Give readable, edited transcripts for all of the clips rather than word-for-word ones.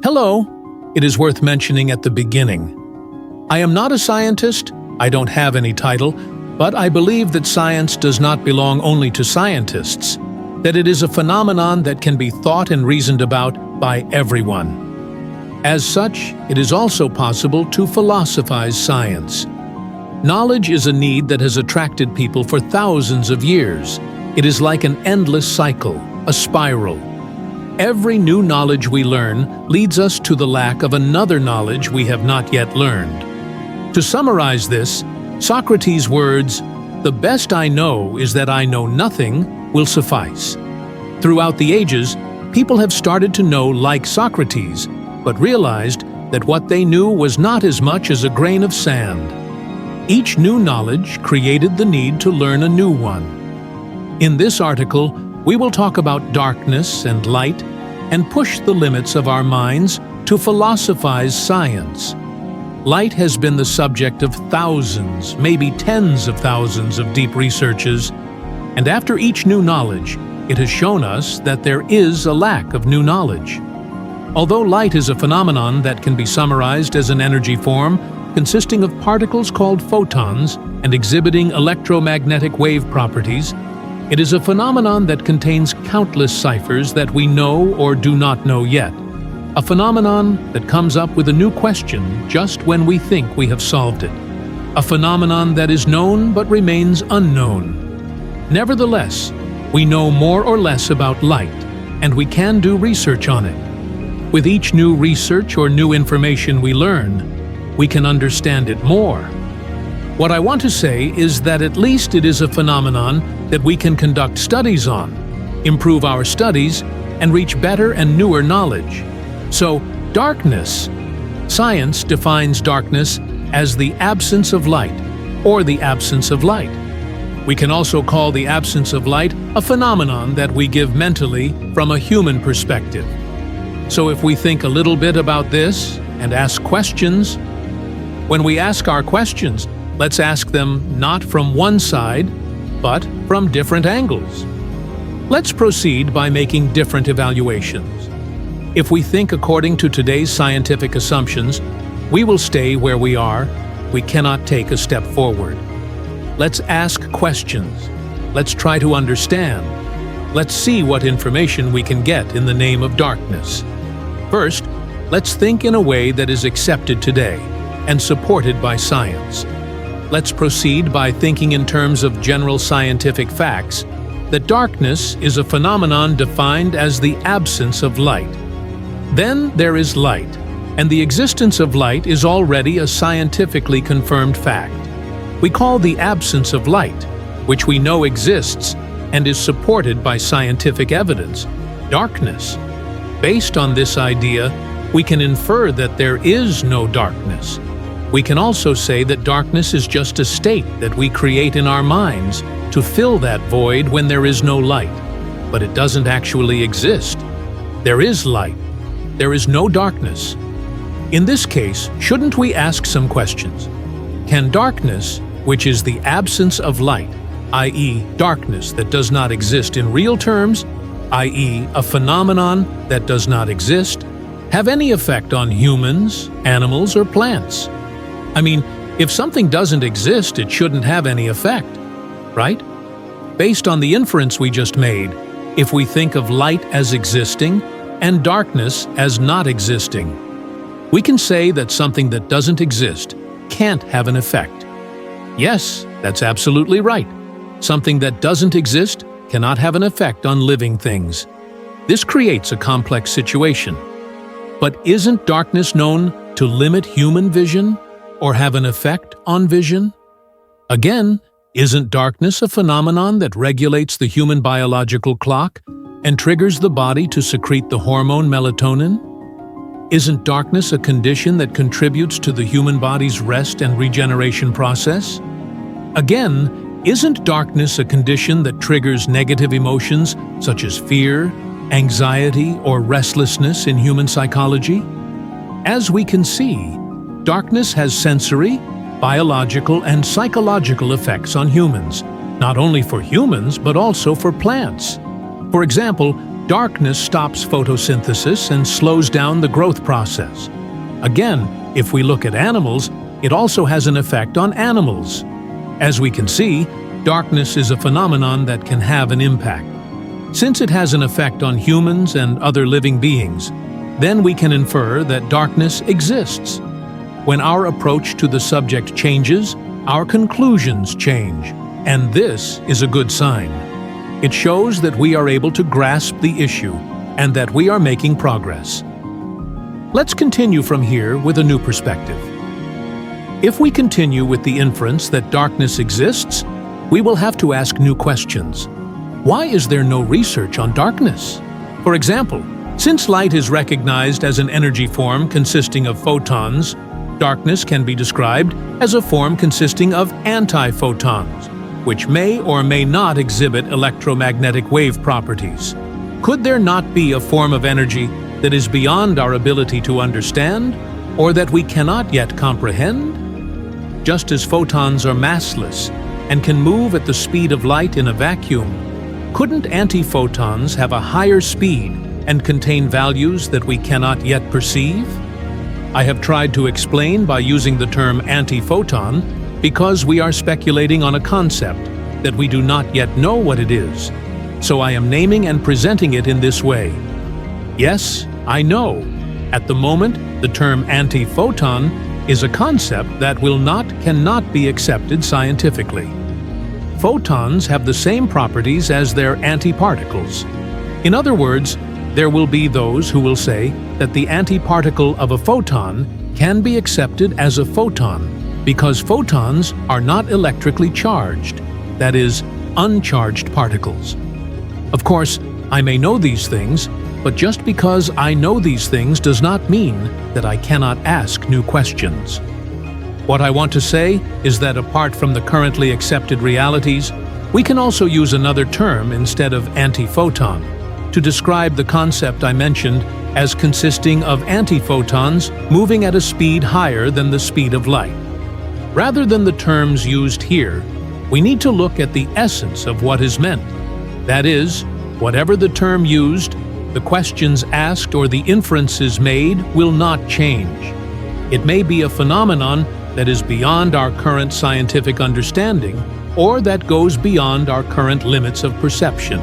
Hello! It is worth mentioning at the beginning. I am not a scientist, I don't have any title, but I believe that science does not belong only to scientists, that it is a phenomenon that can be thought and reasoned about by everyone. As such, it is also possible to philosophize science. Knowledge is a need that has attracted people for thousands of years. It is like an endless cycle, a spiral. Every new knowledge we learn leads us to the lack of another knowledge we have not yet learned. To summarize this, Socrates' words, "The best I know is that I know nothing," will suffice. Throughout the ages, people have started to know like Socrates, but realized that what they knew was not as much as a grain of sand. Each new knowledge created the need to learn a new one. In this article, we will talk about darkness and light and push the limits of our minds to philosophize science. Light has been the subject of thousands, maybe tens of thousands of deep researches, and after each new knowledge, it has shown us that there is a lack of new knowledge. Although light is a phenomenon that can be summarized as an energy form consisting of particles called photons and exhibiting electromagnetic wave properties, it is a phenomenon that contains countless ciphers that we know or do not know yet. A phenomenon that comes up with a new question just when we think we have solved it. A phenomenon that is known but remains unknown. Nevertheless, we know more or less about light, and we can do research on it. With each new research or new information we learn, we can understand it more. What I want to say is that at least it is a phenomenon that we can conduct studies on, improve our studies, and reach better and newer knowledge. So, darkness. Science defines darkness as the absence of light, or the absence of light. We can also call the absence of light a phenomenon that we give mentally from a human perspective. So if we think a little bit about this and ask questions, when we ask our questions, let's ask them not from one side, but from different angles. Let's proceed by making different evaluations. If we think according to today's scientific assumptions, we will stay where we are. We cannot take a step forward. Let's ask questions. Let's try to understand. Let's see what information we can get in the name of darkness. First, let's think in a way that is accepted today and supported by science. Let's proceed by thinking in terms of general scientific facts that darkness is a phenomenon defined as the absence of light. Then there is light, and the existence of light is already a scientifically confirmed fact. We call the absence of light, which we know exists and is supported by scientific evidence, darkness. Based on this idea, we can infer that there is no darkness. We can also say that darkness is just a state that we create in our minds to fill that void when there is no light, but it doesn't actually exist. There is light. There is no darkness. In this case, shouldn't we ask some questions? Can darkness, which is the absence of light, i.e. darkness that does not exist in real terms, i.e. a phenomenon that does not exist, have any effect on humans, animals, or plants? I mean, if something doesn't exist, it shouldn't have any effect, right? Based on the inference we just made, if we think of light as existing and darkness as not existing, we can say that something that doesn't exist can't have an effect. Yes, that's absolutely right. Something that doesn't exist cannot have an effect on living things. This creates a complex situation. But isn't darkness known to limit human vision or have an effect on vision? Again, isn't darkness a phenomenon that regulates the human biological clock and triggers the body to secrete the hormone melatonin? Isn't darkness a condition that contributes to the human body's rest and regeneration process? Again, isn't darkness a condition that triggers negative emotions such as fear, anxiety, or restlessness in human psychology? As we can see, darkness has sensory, biological, and psychological effects on humans, not only for humans but also for plants. For example, Darkness stops photosynthesis and slows down the growth process. Again, if we look at animals, it also has an effect on animals. As we can see, darkness is a phenomenon that can have an impact. Since it has an effect on humans and other living beings, then we can infer that darkness exists. When our approach to the subject changes, our conclusions change, and this is a good sign. It shows that we are able to grasp the issue and that we are making progress. Let's continue from here with a new perspective. If we continue with the inference that darkness exists, we will have to ask new questions. Why is there no research on darkness? For example, since light is recognized as an energy form consisting of photons, darkness can be described as a form consisting of anti-photons, which may or may not exhibit electromagnetic wave properties. Could there not be a form of energy that is beyond our ability to understand, or that we cannot yet comprehend? Just as photons are massless and can move at the speed of light in a vacuum, couldn't anti-photons have a higher speed and contain values that we cannot yet perceive? I have tried to explain by using the term anti-photon because we are speculating on a concept that we do not yet know what it is, so I am naming and presenting it in this way. Yes, I know. At the moment, the term anti-photon is a concept that cannot be accepted scientifically. Photons have the same properties as their antiparticles. In other words, there will be those who will say that the antiparticle of a photon can be accepted as a photon because photons are not electrically charged, that is, uncharged particles. Of course, I may know these things, but just because I know these things does not mean that I cannot ask new questions. What I want to say is that apart from the currently accepted realities, we can also use another term instead of anti-photon to describe the concept I mentioned as consisting of antiphotons moving at a speed higher than the speed of light. Rather than the terms used here, we need to look at the essence of what is meant. That is, whatever the term used, the questions asked or the inferences made will not change. It may be a phenomenon that is beyond our current scientific understanding, or that goes beyond our current limits of perception.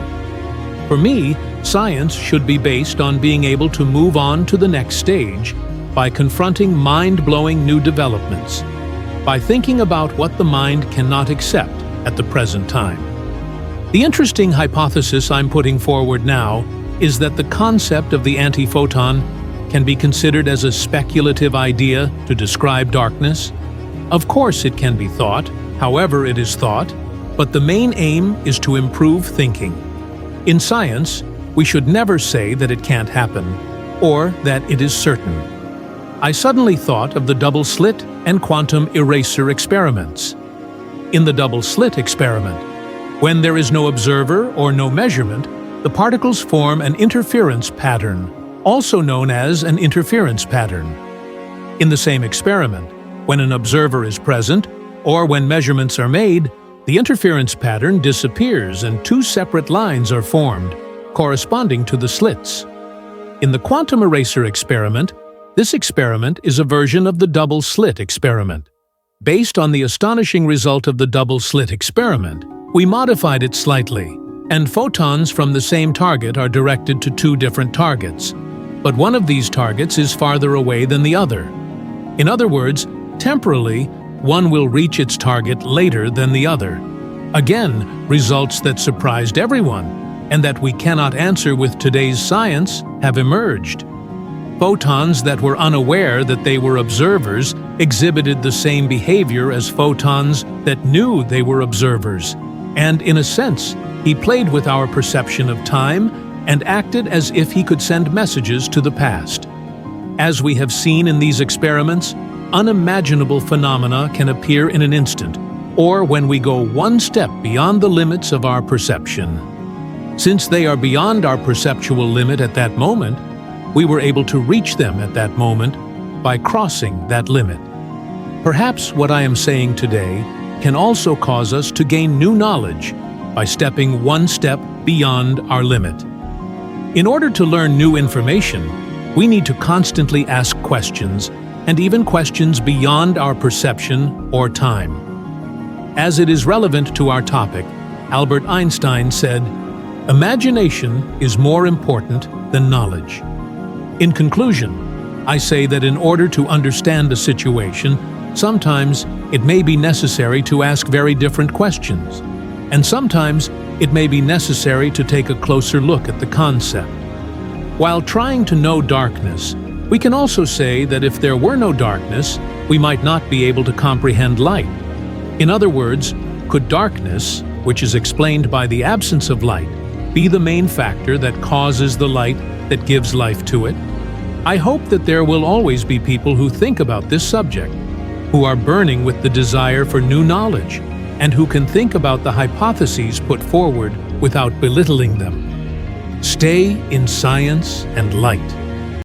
For me, science should be based on being able to move on to the next stage by confronting mind-blowing new developments, by thinking about what the mind cannot accept at the present time. The interesting hypothesis I'm putting forward now is that the concept of the anti-photon can be considered as a speculative idea to describe darkness. Of course it can be thought, however it is thought, but the main aim is to improve thinking. In science, we should never say that it can't happen, or that it is certain. I suddenly thought of the double-slit and quantum eraser experiments. In the double-slit experiment, when there is no observer or no measurement, the particles form an interference pattern, also known as an interference pattern. In the same experiment, when an observer is present, or when measurements are made, the interference pattern disappears and two separate lines are formed, corresponding to the slits. In the quantum eraser experiment, this experiment is a version of the double-slit experiment. Based on the astonishing result of the double-slit experiment, we modified it slightly, and photons from the same target are directed to two different targets, but one of these targets is farther away than the other. In other words, temporally, one will reach its target later than the other. Again, results that surprised everyone, and that we cannot answer with today's science, have emerged. Photons that were unaware that they were observers exhibited the same behavior as photons that knew they were observers, and in a sense, he played with our perception of time and acted as if he could send messages to the past. As we have seen in these experiments, unimaginable phenomena can appear in an instant, or when we go one step beyond the limits of our perception. Since they are beyond our perceptual limit at that moment, we were able to reach them at that moment by crossing that limit. Perhaps what I am saying today can also cause us to gain new knowledge by stepping one step beyond our limit. In order to learn new information, we need to constantly ask questions, and even questions beyond our perception or time. As it is relevant to our topic, Albert Einstein said, "Imagination is more important than knowledge." In conclusion, I say that in order to understand a situation, sometimes it may be necessary to ask very different questions, and sometimes it may be necessary to take a closer look at the concept. While trying to know darkness, we can also say that if there were no darkness, we might not be able to comprehend light. In other words, could darkness, which is explained by the absence of light, be the main factor that causes the light that gives life to it? I hope that there will always be people who think about this subject, who are burning with the desire for new knowledge, and who can think about the hypotheses put forward without belittling them. Stay in science and light.